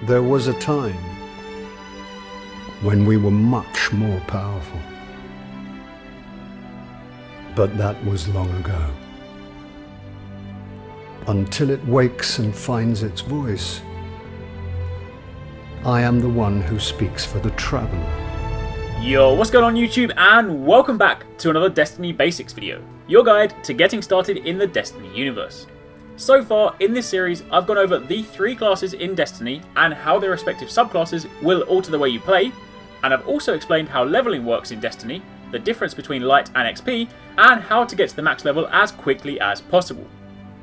There was a time when we were much more powerful. But that was long ago. Until it wakes and finds its voice, I am the one who speaks for the traveler. Yo, what's going on YouTube, and welcome back to another Destiny Basics video, your guide to getting started in the Destiny universe. So far in this series, I've gone over the 3 classes in Destiny and how their respective subclasses will alter the way you play, and I've also explained how leveling works in Destiny, the difference between light and XP, and how to get to the max level as quickly as possible.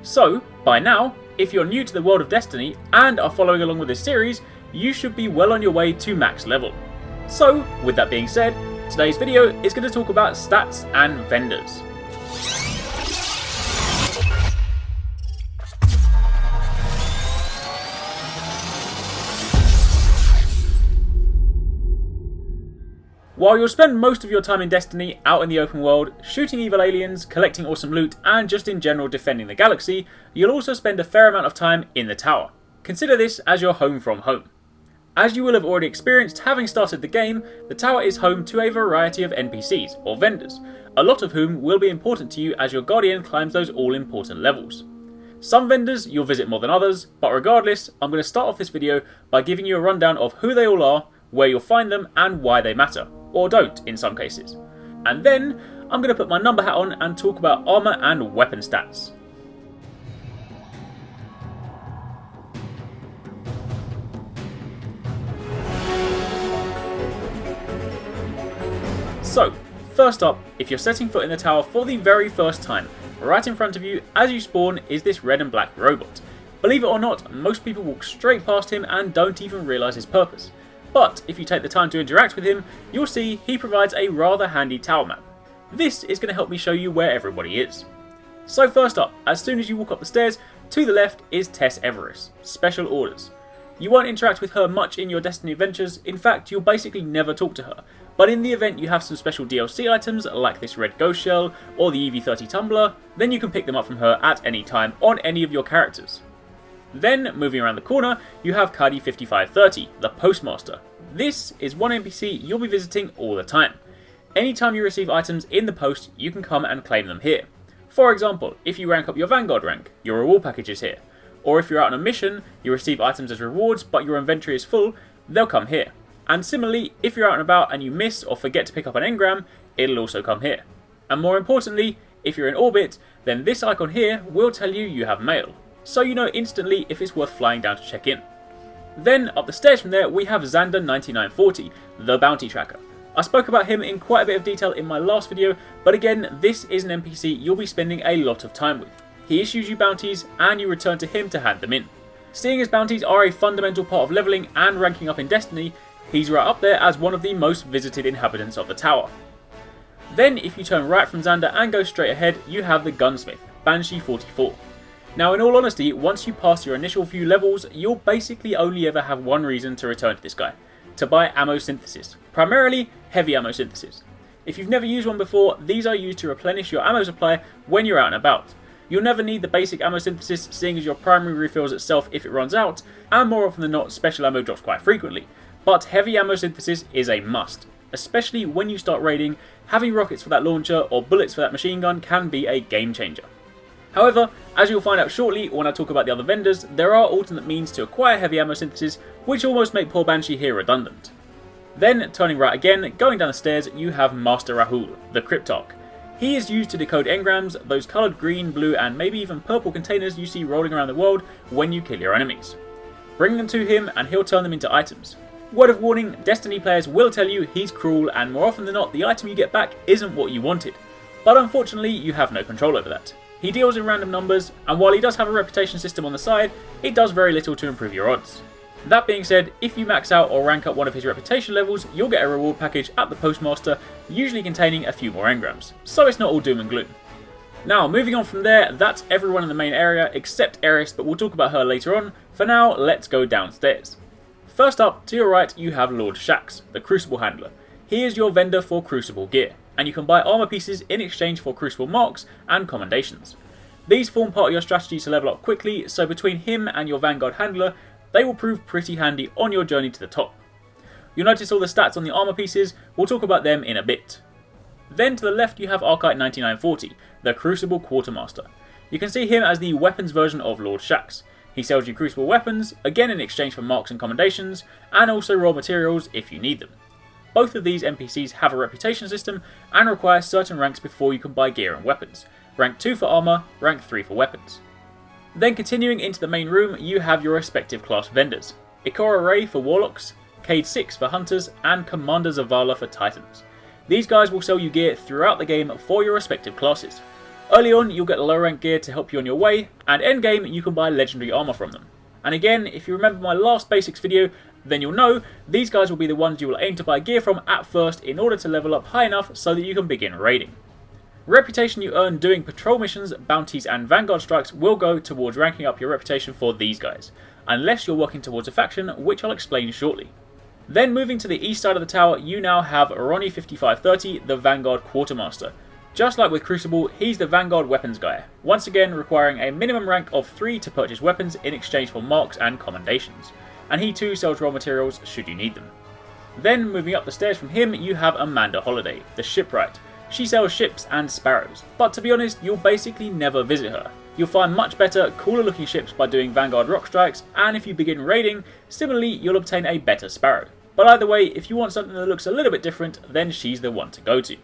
So, by now, if you're new to the world of Destiny and are following along with this series, you should be well on your way to max level. So, with that being said, today's video is going to talk about stats and vendors. While you'll spend most of your time in Destiny out in the open world, shooting evil aliens, collecting awesome loot, and just in general defending the galaxy, you'll also spend a fair amount of time in the tower. Consider this as your home from home. As you will have already experienced having started the game, the tower is home to a variety of NPCs, or vendors, a lot of whom will be important to you as your Guardian climbs those all-important levels. Some vendors you'll visit more than others, but regardless, I'm going to start off this video by giving you a rundown of who they all are, where you'll find them, and why they matter. Or don't in some cases. And then I'm going to put my number hat on and talk about armour and weapon stats. So, first up, if you're setting foot in the tower for the very first time, right in front of you as you spawn is this red and black robot. Believe it or not, most people walk straight past him and don't even realise his purpose. But if you take the time to interact with him, you'll see he provides a rather handy tower map. This is going to help me show you where everybody is. So first up, as soon as you walk up the stairs, to the left is Tess Everest, Special Orders. You won't interact with her much in your Destiny adventures, in fact you'll basically never talk to her, but in the event you have some special DLC items like this red ghost shell or the EV30 tumbler, then you can pick them up from her at any time on any of your characters. Then, moving around the corner, you have Kadi 5530, the Postmaster. This is one NPC you'll be visiting all the time. Anytime you receive items in the post, you can come and claim them here. For example, if you rank up your Vanguard rank, your reward package is here. Or if you're out on a mission, you receive items as rewards but your inventory is full, they'll come here. And similarly, if you're out and about and you miss or forget to pick up an engram, it'll also come here. And more importantly, if you're in orbit, then this icon here will tell you you have mail, so you know instantly if it's worth flying down to check in. Then, up the stairs from there, we have Xander 9940, the bounty tracker. I spoke about him in quite a bit of detail in my last video, but again, this is an NPC you'll be spending a lot of time with. He issues you bounties, and you return to him to hand them in. Seeing as bounties are a fundamental part of leveling and ranking up in Destiny, he's right up there as one of the most visited inhabitants of the tower. Then, if you turn right from Xander and go straight ahead, you have the Gunsmith, Banshee 44. Now in all honesty, once you pass your initial few levels, you'll basically only ever have one reason to return to this guy: to buy ammo synthesis, primarily heavy ammo synthesis. If you've never used one before, these are used to replenish your ammo supply when you're out and about. You'll never need the basic ammo synthesis, seeing as your primary refills itself if it runs out, and more often than not special ammo drops quite frequently, but heavy ammo synthesis is a must. Especially when you start raiding, having rockets for that launcher or bullets for that machine gun can be a game changer. However, as you'll find out shortly when I talk about the other vendors, there are alternate means to acquire heavy ammo synthesis, which almost make poor Banshee here redundant. Then, turning right again, going down the stairs, you have Master Rahul, the Cryptarch. He is used to decode engrams, those coloured green, blue and maybe even purple containers you see rolling around the world when you kill your enemies. Bring them to him and he'll turn them into items. Word of warning, Destiny players will tell you he's cruel and more often than not the item you get back isn't what you wanted. But unfortunately you have no control over that. He deals in random numbers, and while he does have a reputation system on the side, it does very little to improve your odds. That being said, if you max out or rank up one of his reputation levels, you'll get a reward package at the Postmaster, usually containing a few more engrams, so it's not all doom and gloom. Now, moving on from there, that's everyone in the main area except Arekkz, but we'll talk about her later on. For now, let's go downstairs. First up, to your right, you have Lord Shaxx, the Crucible Handler. He is your vendor for Crucible gear, and you can buy armour pieces in exchange for Crucible marks and commendations. These form part of your strategy to level up quickly, so between him and your Vanguard handler, they will prove pretty handy on your journey to the top. You'll notice all the stats on the armour pieces, we'll talk about them in a bit. Then to the left you have Arekkz 9940, the Crucible Quartermaster. You can see him as the weapons version of Lord Shaxx. He sells you Crucible weapons, again in exchange for marks and commendations, and also raw materials if you need them. Both of these NPCs have a reputation system and require certain ranks before you can buy gear and weapons. Rank 2 for armour, rank 3 for weapons. Then continuing into the main room you have your respective class vendors. Ikora Rey for Warlocks, Cade 6 for Hunters, and Commander Zavala for Titans. These guys will sell you gear throughout the game for your respective classes. Early on you'll get low rank gear to help you on your way, and endgame you can buy legendary armour from them. And again, if you remember my last basics video, then you'll know these guys will be the ones you will aim to buy gear from at first in order to level up high enough so that you can begin raiding. Reputation you earn doing patrol missions, bounties and vanguard strikes will go towards ranking up your reputation for these guys, unless you're working towards a faction, which I'll explain shortly. Then moving to the east side of the tower you now have Ronnie 5530, the Vanguard Quartermaster. Just like with Crucible, he's the Vanguard weapons guy, once again requiring a minimum rank of 3 to purchase weapons in exchange for marks and commendations. And he too sells raw materials should you need them. Then moving up the stairs from him you have Amanda Holiday, the Shipwright. She sells ships and sparrows, but to be honest you'll basically never visit her. You'll find much better, cooler looking ships by doing Vanguard rock strikes, and if you begin raiding, similarly you'll obtain a better sparrow. But either way, if you want something that looks a little bit different, then she's the one to go to.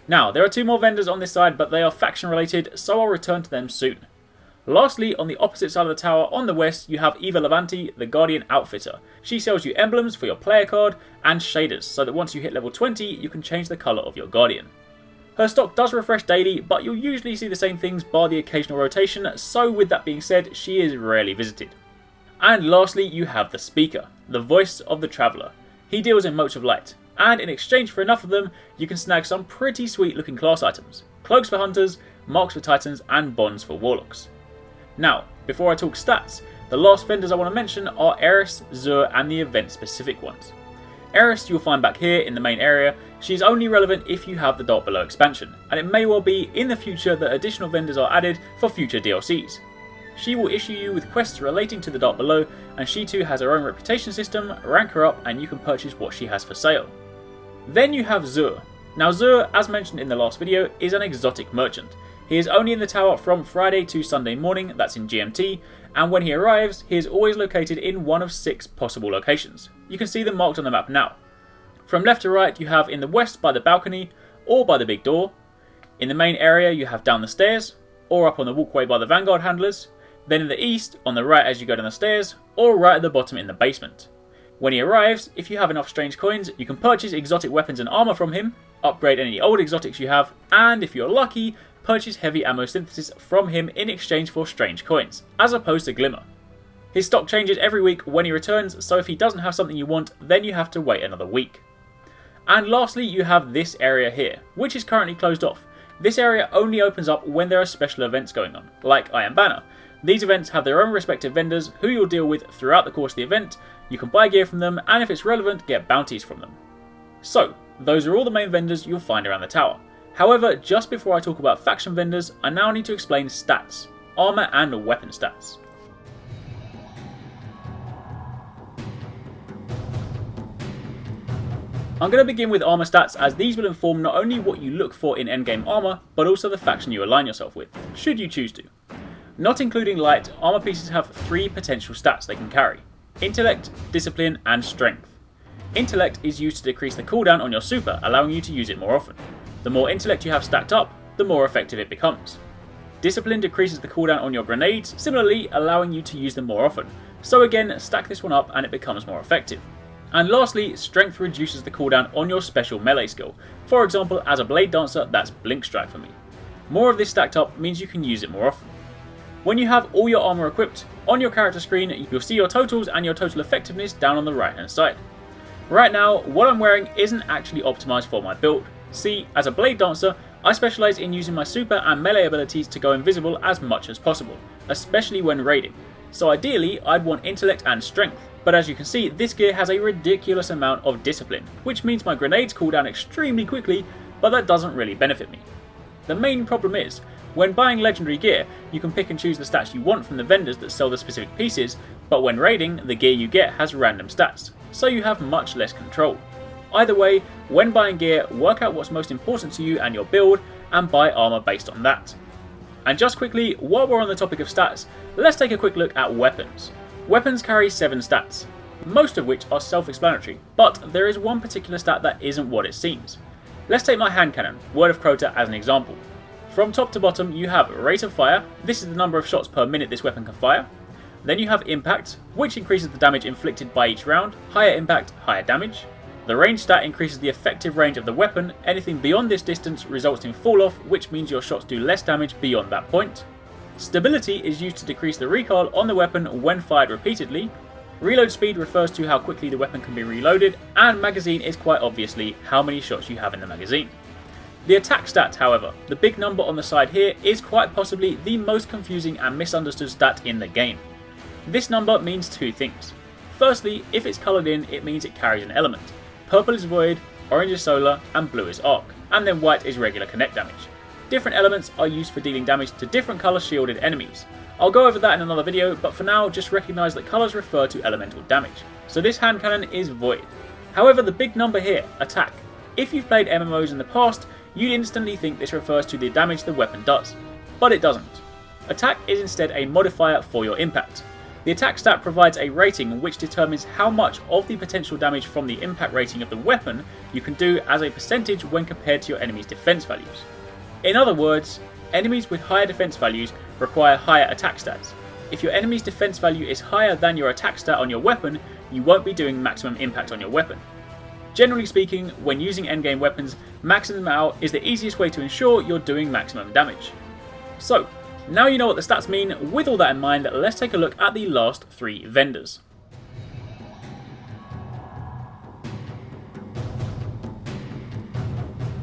Now, there are 2 more vendors on this side, but they are faction related, so I'll return to them soon. Lastly, on the opposite side of the tower on the west, you have Eva Levanti, the Guardian Outfitter. She sells you emblems for your player card and shaders, so that once you hit level 20, you can change the colour of your Guardian. Her stock does refresh daily, but you'll usually see the same things bar the occasional rotation, so with that being said, she is rarely visited. And lastly, you have the Speaker, the voice of the Traveller. He deals in motes of light, and in exchange for enough of them, you can snag some pretty sweet looking class items. Cloaks for Hunters, marks for Titans, and bonds for Warlocks. Now, before I talk stats, the last vendors I want to mention are Arekkz, Zur, and the event specific ones. Arekkz you'll find back here in the main area. She's only relevant if you have the Dark Below expansion, and it may well be in the future that additional vendors are added for future DLCs. She will issue you with quests relating to the Dark Below, and she too has her own reputation system, rank her up, and you can purchase what she has for sale. Then you have Zur. Now Zur, as mentioned in the last video, is an exotic merchant. He is only in the tower from Friday to Sunday morning, that's in GMT, and when he arrives, he is always located in one of 6 possible locations. You can see them marked on the map now. From left to right you have in the west by the balcony, or by the big door. In the main area you have down the stairs, or up on the walkway by the Vanguard handlers. Then in the east, on the right as you go down the stairs, or right at the bottom in the basement. When he arrives, if you have enough strange coins, you can purchase exotic weapons and armour from him, upgrade any old exotics you have, and if you're lucky, purchase heavy ammo synthesis from him in exchange for strange coins, as opposed to Glimmer. His stock changes every week when he returns, so if he doesn't have something you want, then you have to wait another week. And lastly, you have this area here, which is currently closed off. This area only opens up when there are special events going on, like I Am Banner. These events have their own respective vendors who you'll deal with throughout the course of the event. You can buy gear from them, and if it's relevant, get bounties from them. So, those are all the main vendors you'll find around the tower. However, just before I talk about faction vendors, I now need to explain stats, armour and weapon stats. I'm going to begin with armour stats, as these will inform not only what you look for in endgame armour, but also the faction you align yourself with, should you choose to. Not including light, armour pieces have 3 potential stats they can carry: Intellect, Discipline and Strength. Intellect is used to decrease the cooldown on your super, allowing you to use it more often. The more intellect you have stacked up, the more effective it becomes. Discipline decreases the cooldown on your grenades, similarly allowing you to use them more often. So again, stack this one up and it becomes more effective. And lastly, Strength reduces the cooldown on your special melee skill. For example, as a Blade Dancer, that's Blink Strike for me. More of this stacked up means you can use it more often. When you have all your armour equipped, on your character screen you'll see your totals and your total effectiveness down on the right hand side. Right now, what I'm wearing isn't actually optimised for my build. See, as a Blade Dancer, I specialise in using my super and melee abilities to go invisible as much as possible, especially when raiding. So ideally, I'd want Intellect and Strength, but as you can see, this gear has a ridiculous amount of Discipline, which means my grenades cool down extremely quickly, but that doesn't really benefit me. The main problem is, When buying legendary gear, you can pick and choose the stats you want from the vendors that sell the specific pieces, but when raiding, the gear you get has random stats, so you have much less control. Either way, when buying gear, work out what's most important to you and your build, and buy armour based on that. And just quickly, while we're on the topic of stats, let's take a quick look at weapons. Weapons carry 7 stats, most of which are self-explanatory, but there is one particular stat that isn't what it seems. Let's take my hand cannon, Word of CROTA, as an example. From top to bottom you have rate of fire, this is the number of shots per minute this weapon can fire. Then you have impact, which increases the damage inflicted by each round, higher impact, higher damage. The range stat increases the effective range of the weapon, anything beyond this distance results in fall off, which means your shots do less damage beyond that point. Stability is used to decrease the recoil on the weapon when fired repeatedly. Reload speed refers to how quickly the weapon can be reloaded, and magazine is quite obviously how many shots you have in the magazine. The attack stat, however, the big number on the side here, is quite possibly the most confusing and misunderstood stat in the game. This number means 2 things. Firstly, if it's coloured in, it means it carries an element. Purple is void, orange is solar, and blue is arc, and then white is regular connect damage. Different elements are used for dealing damage to different colour shielded enemies. I'll go over that in another video, but for now just recognise that colours refer to elemental damage. So this hand cannon is void. However, the big number here, attack. If you've played MMOs in the past, you'd instantly think this refers to the damage the weapon does, but it doesn't. Attack is instead a modifier for your impact. The attack stat provides a rating which determines how much of the potential damage from the impact rating of the weapon you can do as a percentage when compared to your enemy's defense values. In other words, enemies with higher defense values require higher attack stats. If your enemy's defense value is higher than your attack stat on your weapon, you won't be doing maximum impact on your weapon. Generally speaking, when using endgame weapons, maxing them out is the easiest way to ensure you're doing maximum damage. So, now you know what the stats mean. With all that in mind, let's take a look at the last 3 vendors.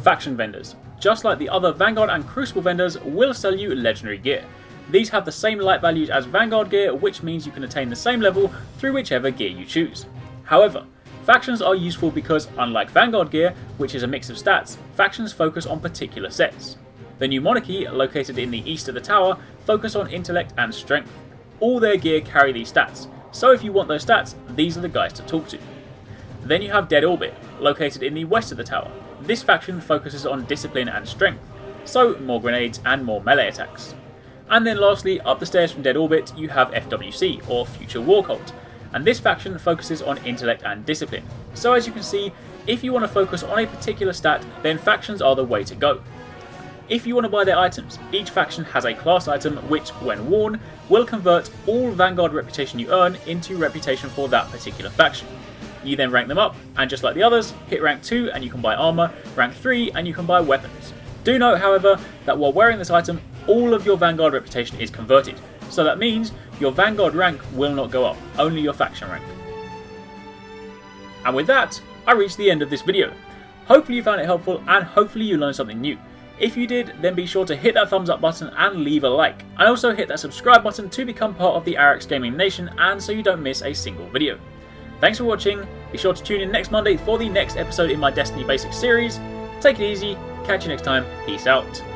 Faction vendors. Just like the other Vanguard and Crucible vendors, will sell you legendary gear. These have the same light values as Vanguard gear, which means you can attain the same level through whichever gear you choose. However, factions are useful because, unlike Vanguard gear, which is a mix of stats, factions focus on particular sets. The New Monarchy, located in the east of the tower, focus on intellect and strength. All their gear carry these stats, so if you want those stats, these are the guys to talk to. Then you have Dead Orbit, located in the west of the tower. This faction focuses on discipline and strength, so more grenades and more melee attacks. And then lastly, up the stairs from Dead Orbit, you have FWC, or Future War Cult, and this faction focuses on intellect and discipline. So as you can see, if you want to focus on a particular stat, then factions are the way to go. If you want to buy their items, each faction has a class item which, when worn, will convert all Vanguard reputation you earn into reputation for that particular faction. You then rank them up, and just like the others, hit rank 2 and you can buy armour, rank 3 and you can buy weapons. Do note, however, that while wearing this item, all of your Vanguard reputation is converted, so that means your Vanguard rank will not go up, only your faction rank. And with that, I reached the end of this video. Hopefully you found it helpful and hopefully you learned something new. If you did, then be sure to hit that thumbs up button and leave a like, and also hit that subscribe button to become part of the Arekkz Gaming Nation and so you don't miss a single video. Thanks for watching, be sure to tune in next Monday for the next episode in my Destiny Basics series. Take it easy, catch you next time, peace out.